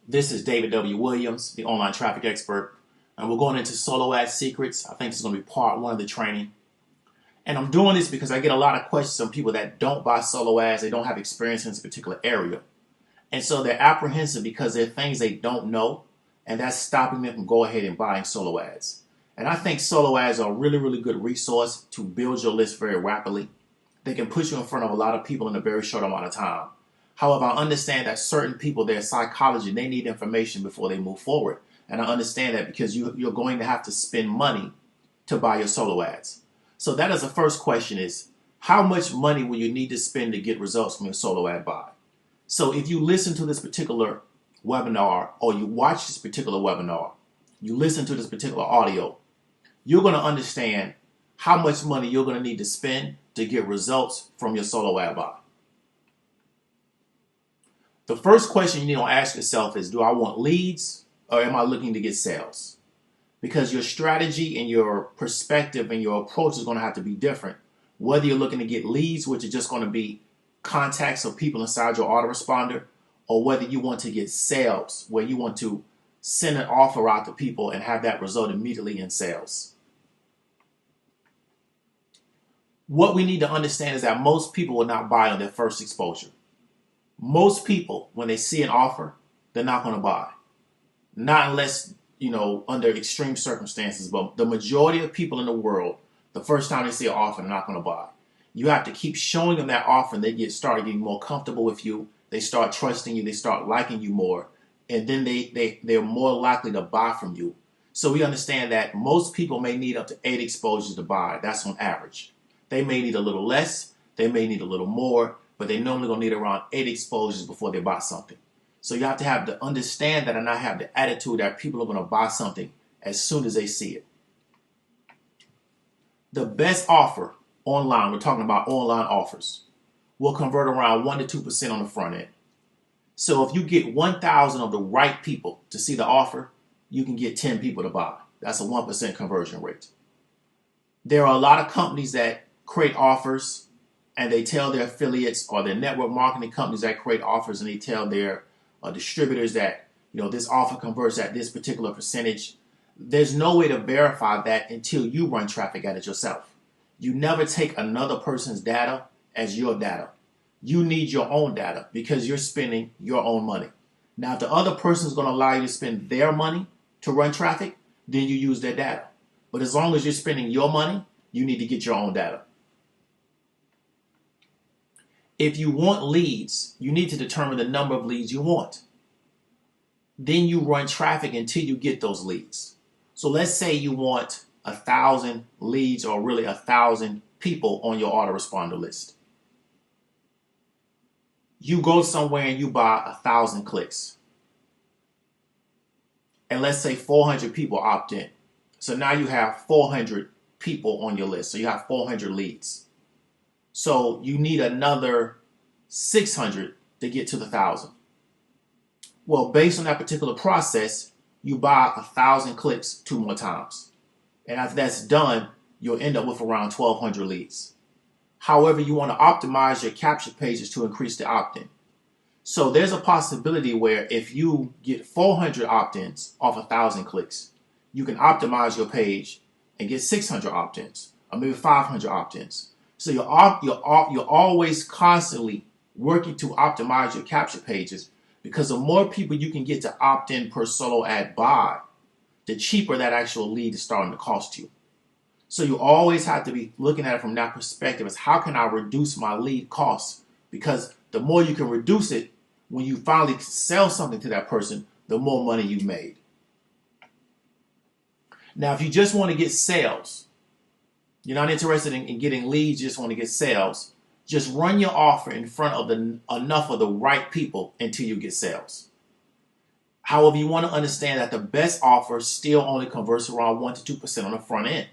This is David W. Williams, the online traffic expert, and we're going into solo ad secrets. I think this is going to be part one of the training. And I'm doing this because I get a lot of questions from people that don't buy solo ads. They don't have experience in this particular area. And so they're apprehensive because there are things they don't know, and that's stopping them from going ahead and buying solo ads. And I think solo ads are a really, really good resource to build your list very rapidly. They can put you in front of a lot of people in a very short amount of time. However, I understand that certain people, their psychology, they need information before they move forward. And I understand that because you're going to have to spend money to buy your solo ads. So that is the first question is, how much money will you need to spend to get results from your solo ad buy? So if you listen to this particular webinar or you watch this particular webinar, you listen to this particular audio, you're going to understand how much money you're going to need to spend to get results from your solo ad buy. The first question you need to ask yourself is, do I want leads or am I looking to get sales? Because your strategy and your perspective and your approach is going to have to be different. Whether you're looking to get leads, which are just going to be contacts of people inside your autoresponder, or whether you want to get sales, where you want to send an offer out to people and have that result immediately in sales. What we need to understand is that most people will not buy on their first exposure. Most people, when they see an offer, they're not going to buy. Not unless, under extreme circumstances, but the majority of people in the world, the first time they see an offer, they're not going to buy. You have to keep showing them that offer and they start getting more comfortable with you. They start trusting you. They start liking you more. And then they're more likely to buy from you. So we understand that most people may need up to 8 exposures to buy. That's on average. They may need a little less. They may need a little more. But they're normally going to need around 8 exposures before they buy something. So you have to understand that and not have the attitude that people are going to buy something as soon as they see it. The best offer online, we're talking about online offers, will convert around 1 to 2% on the front end. So if you get 1,000 of the right people to see the offer, you can get 10 people to buy. That's a 1% conversion rate. There are a lot of companies that create offers and they tell their affiliates or their network marketing companies that create offers and they tell their distributors that this offer converts at this particular percentage. There's no way to verify that until you run traffic at it yourself. You never take another person's data as your data. You need your own data because you're spending your own money. Now, if the other person is going to allow you to spend their money to run traffic, then you use their data. But as long as you're spending your money, you need to get your own data. If you want leads, you need to determine the number of leads you want. Then you run traffic until you get those leads. So let's say you want 1,000 leads or really 1,000 people on your autoresponder list. You go somewhere and you buy 1,000 clicks. And let's say 400 people opt in. So now you have 400 people on your list. So you have 400 leads. So you need another 600 to get to the 1,000. Well, based on that particular process, you buy 1,000 clicks 2 more times. And after that's done, you'll end up with around 1,200 leads. However, you want to optimize your capture pages to increase the opt-in. So there's a possibility where if you get 400 opt-ins off 1,000 clicks, you can optimize your page and get 600 opt-ins or maybe 500 opt-ins. So you're always constantly working to optimize your capture pages because the more people you can get to opt in per solo ad buy, the cheaper that actual lead is starting to cost you. So you always have to be looking at it from that perspective as how can I reduce my lead costs? Because the more you can reduce it, when you finally sell something to that person, the more money you've made. Now, if you just want to get sales, you're not interested in getting leads, you just want to get sales, just run your offer in front of enough of the right people until you get sales. However, you want to understand that the best offer still only converts around 1 to 2% on the front end.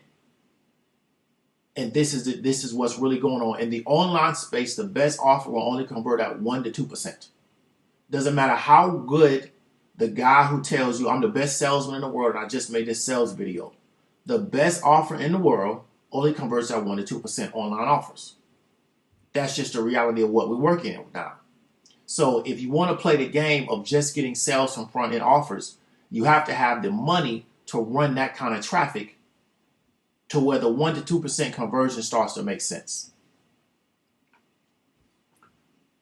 And this is what's really going on. In the online space, the best offer will only convert at 1 to 2%. Doesn't matter how good the guy who tells you, I'm the best salesman in the world, and I just made this sales video. The best offer in the world only converts at 1 to 2% online offers. That's just the reality of what we're working with now. So if you want to play the game of just getting sales from front end offers, you have to have the money to run that kind of traffic to where the 1 to 2% conversion starts to make sense.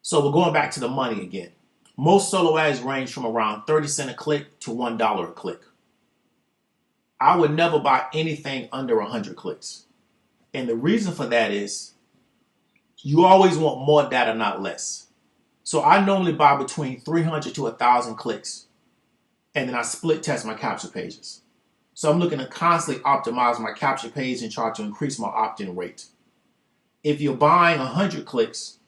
So we're going back to the money again. Most solo ads range from around 30 cents a click to $1 a click. I would never buy anything under 100 clicks. And the reason for that is you always want more data, not less. So I normally buy between 300 to 1,000 clicks, and then I split test my capture pages. So I'm looking to constantly optimize my capture page and try to increase my opt-in rate. If you're buying 100 clicks,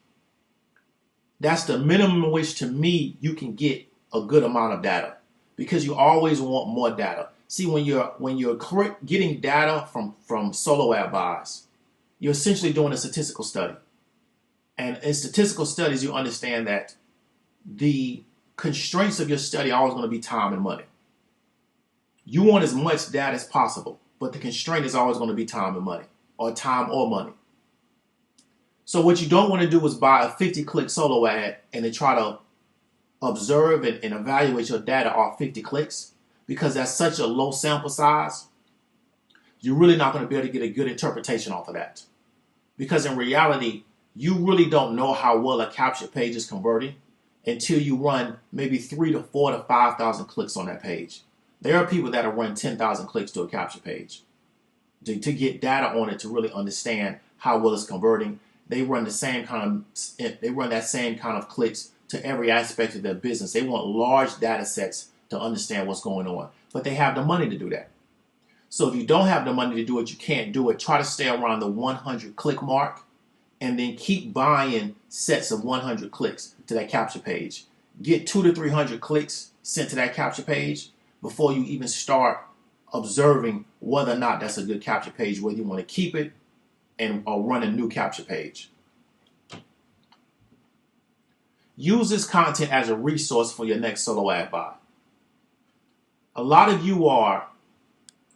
that's the minimum which to me you can get a good amount of data, because you always want more data. See, when you're getting data from solo ad buys, you're essentially doing a statistical study. And in statistical studies, you understand that the constraints of your study are always going to be time and money. You want as much data as possible, but the constraint is always going to be time and money, or time or money. So what you don't want to do is buy a 50-click solo ad and then try to observe and evaluate your data off 50 clicks, because that's such a low sample size. You're really not going to be able to get a good interpretation off of that. Because in reality, you really don't know how well a capture page is converting until you run maybe 3,000 to 4,000 to 5,000 clicks on that page. There are people that have run 10,000 clicks to a capture page to get data on it to really understand how well it's converting. They run that same kind of clicks to every aspect of their business. They want large data sets to understand what's going on, but they have the money to do that. So if you don't have the money to do it, you can't do it. Try to stay around the 100 click mark, and then keep buying sets of 100 clicks to that capture page. Get 200 to 300 clicks sent to that capture page before you even start observing whether or not that's a good capture page, whether you want to keep it or run a new capture page. Use this content as a resource for your next solo ad buy. A lot of you are,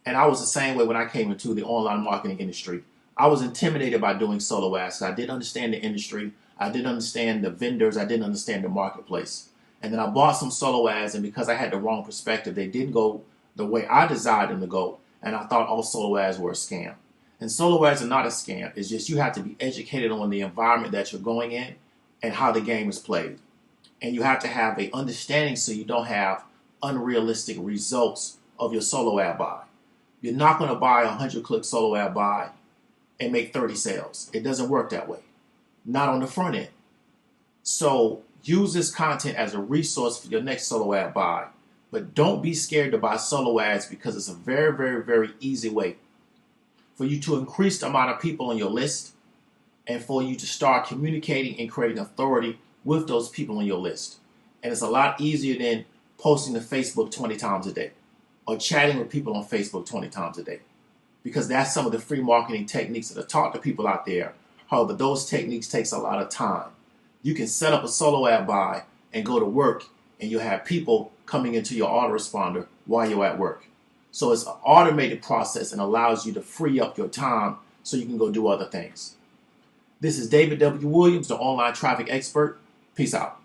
and I was the same way when I came into the online marketing industry. I was intimidated by doing solo ads. I didn't understand the industry. I didn't understand the vendors. I didn't understand the marketplace. And then I bought some solo ads, and because I had the wrong perspective, they didn't go the way I desired them to go. And I thought all solo ads were a scam. And solo ads are not a scam. It's just you have to be educated on the environment that you're going in and how the game is played. And you have to have an understanding so you don't have unrealistic results of your solo ad buy. You're not going to buy a 100-click solo ad buy and make 30 sales. It doesn't work that way. Not on the front end. So use this content as a resource for your next solo ad buy. But don't be scared to buy solo ads, because it's a very, very, very easy way for you to increase the amount of people on your list and for you to start communicating and creating authority with those people on your list. And it's a lot easier than posting to Facebook 20 times a day or chatting with people on Facebook 20 times a day, because that's some of the free marketing techniques that are taught to people out there. However, those techniques takes a lot of time. You can set up a solo ad buy and go to work, and you'll have people coming into your autoresponder while you're at work. So it's an automated process and allows you to free up your time so you can go do other things. This is David W. Williams, the online traffic expert. Peace out.